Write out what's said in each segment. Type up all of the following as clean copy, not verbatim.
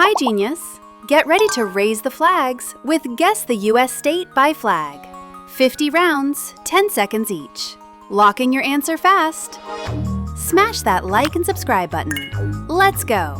Hi, Genius! Get ready to raise the flags with Guess the U.S. State by Flag. 50 rounds, 10 seconds each. Locking your answer fast. Smash that like and subscribe button. Let's go!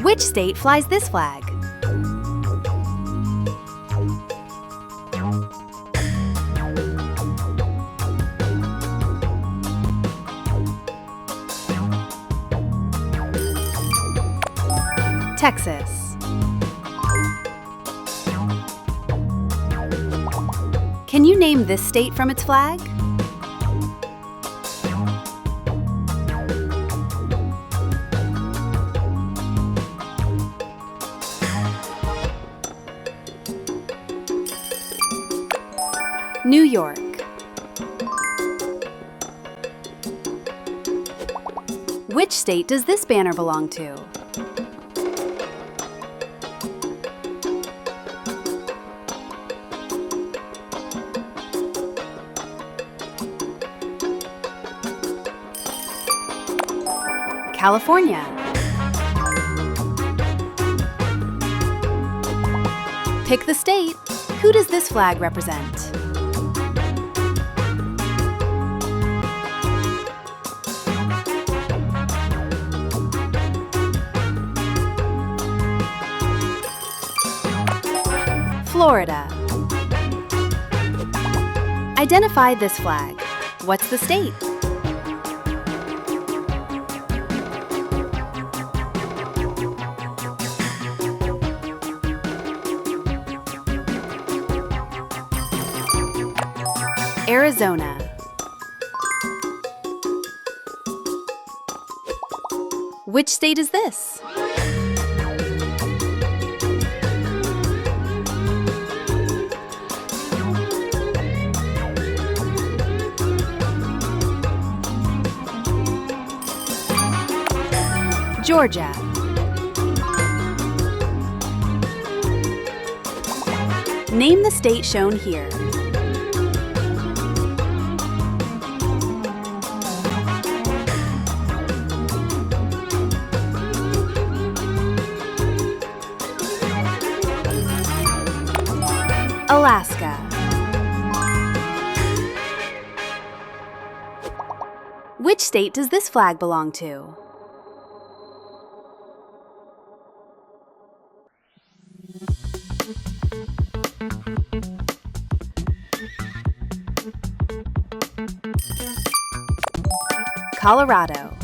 Which state flies this flag? Texas. Can you name this state from its flag? New York. Which state does this banner belong to? California. Pick the state. Who does this flag represent? Florida. Identify this flag. What's the state? Arizona. Which state is this? Georgia. Name the state shown here. Alaska. Which state does this flag belong to? Colorado.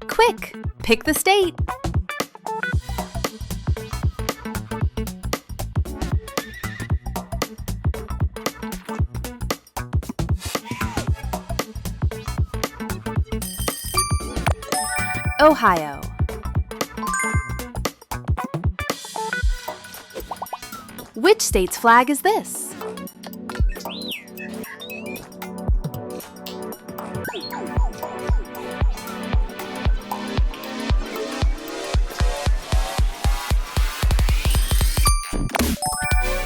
Quick, pick the state. Ohio. Which state's flag is this?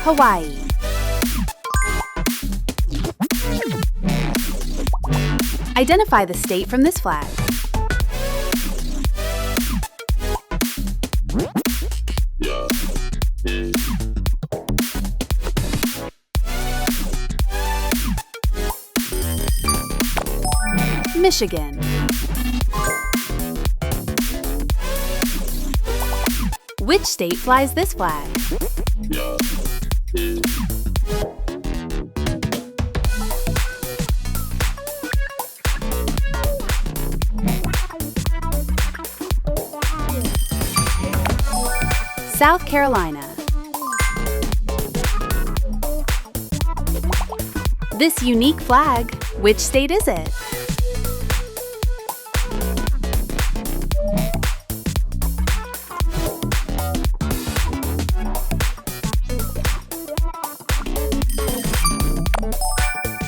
Hawaii. Identify the state from this flag. Michigan. Which state flies this flag? South Carolina. This unique flag, which state is it?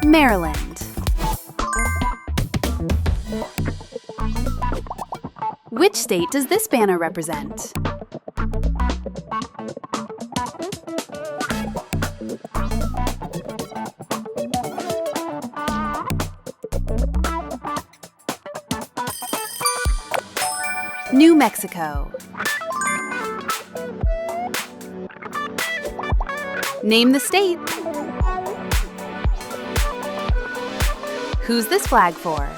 Maryland. Which state does this banner represent? New Mexico. Name the state. Who's this flag for?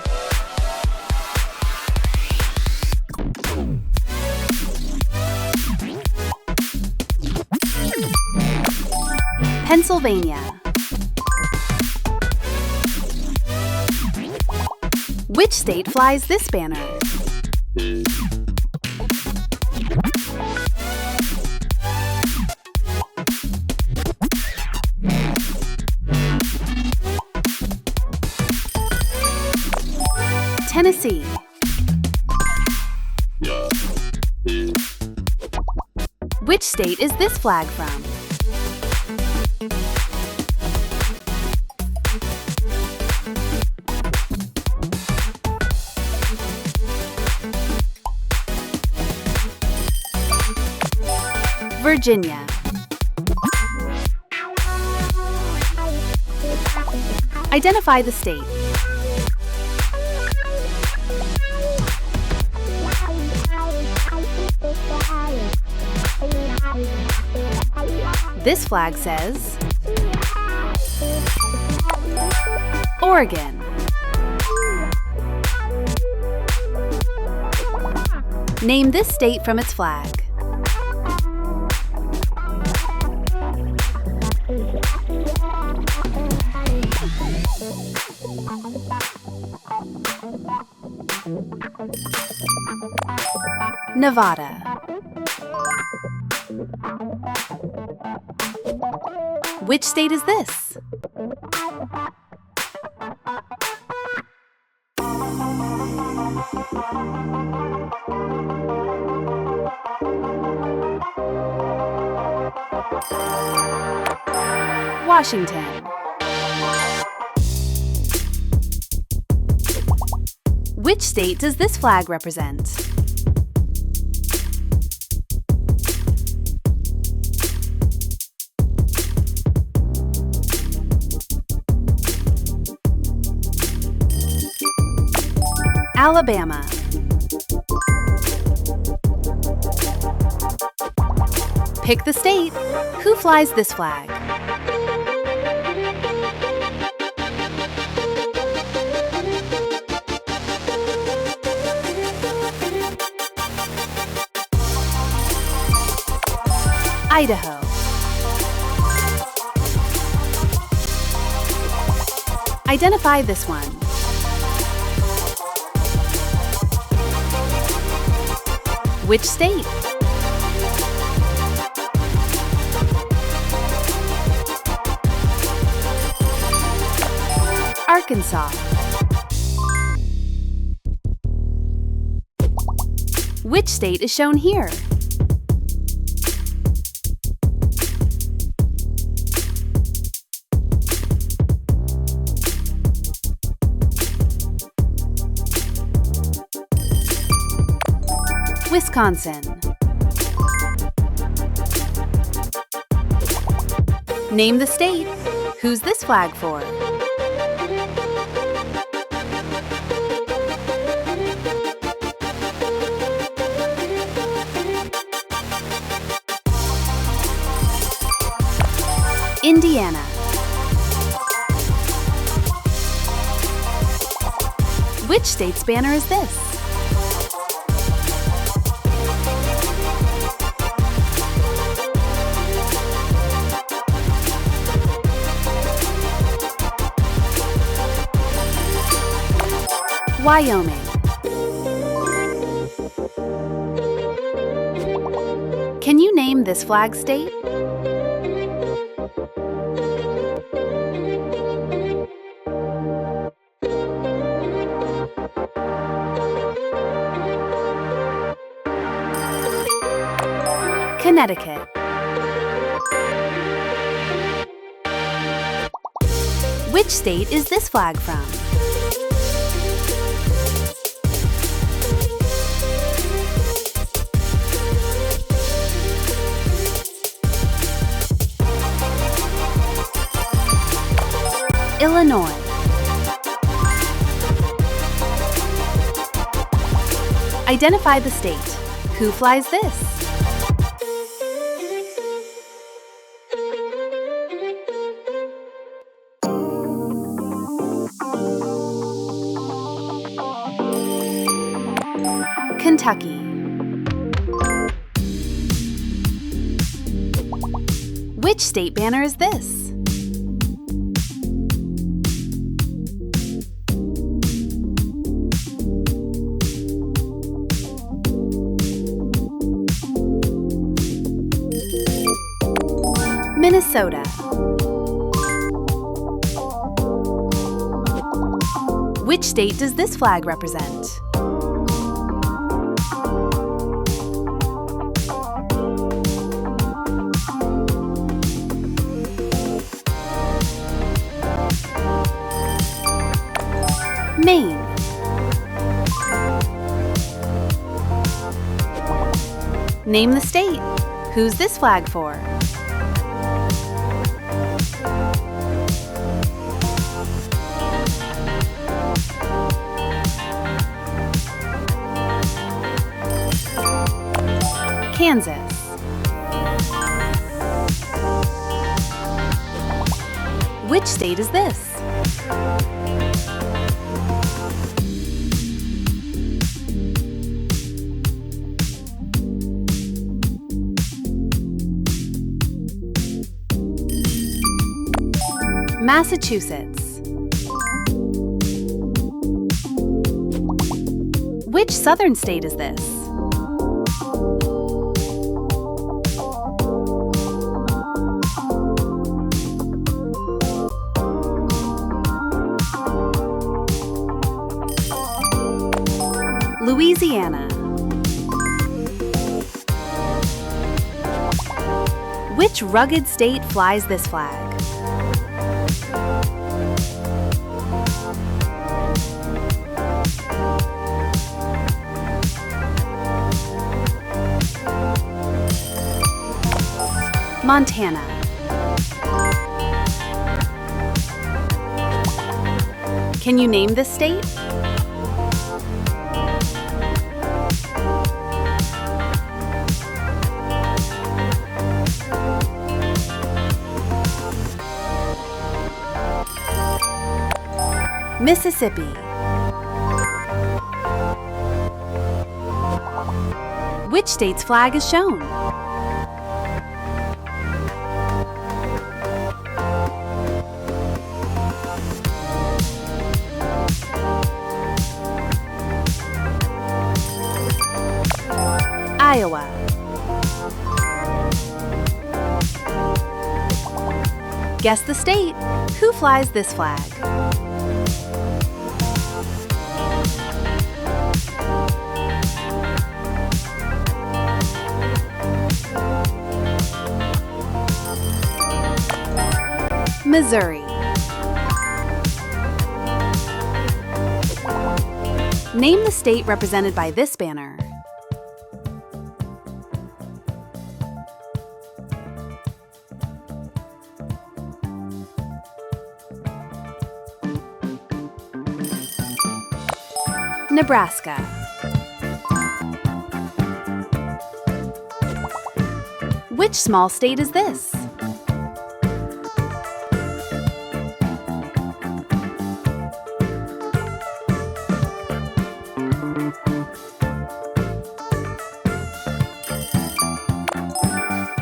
Pennsylvania. Which state flies this banner? Tennessee. Which state is this flag from? Virginia. Identify the state. This flag says Oregon. Name this state from its flag. Nevada. Which state is this? Washington. Which state does this flag represent? Alabama. Pick the state. Who flies this flag? Idaho. Identify this one. Which state? Arkansas. Which state is shown here? Wisconsin. Name the state. Who's this flag for? Indiana. Which state's banner is this? Wyoming. Can you name this flag state? Connecticut. Which state is this flag from? Illinois. Identify the state. Who flies this? Kentucky. Which state banner is this? Minnesota. Which state does this flag represent? Maine. Name the state. Who's this flag for? Kansas. Which state is this? Massachusetts. Which southern state is this? Louisiana. Which rugged state flies this flag? Montana. Can you name this state? Mississippi. Which state's flag is shown? Iowa. Guess the state. Who flies this flag? Missouri. Name the state represented by this banner. Nebraska. Which small state is this?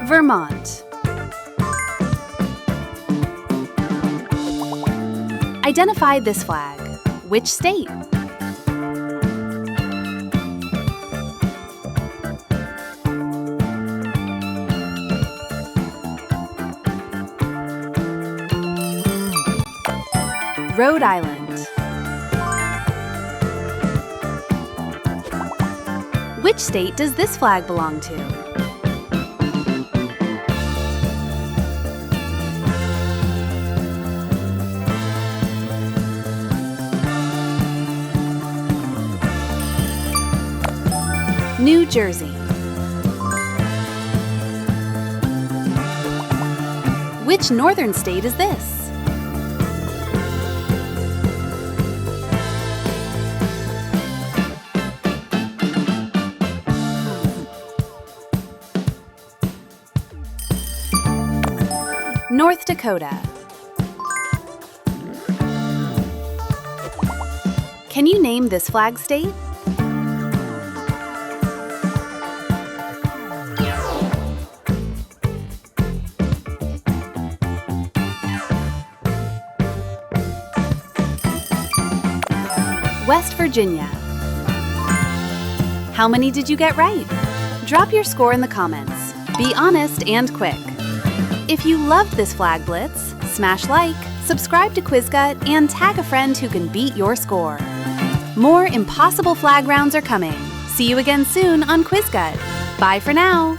Vermont. Identify this flag. Which state? Rhode Island. Which state does this flag belong to? New Jersey. Which northern state is this? South Dakota. Can you name this flag state? West Virginia. How many did you get right? Drop your score in the comments. Be honest and quick. If you loved this Flag Blitz, smash like, subscribe to QuizGut, and tag a friend who can beat your score. More impossible flag rounds are coming. See you again soon on QuizGut. Bye for now.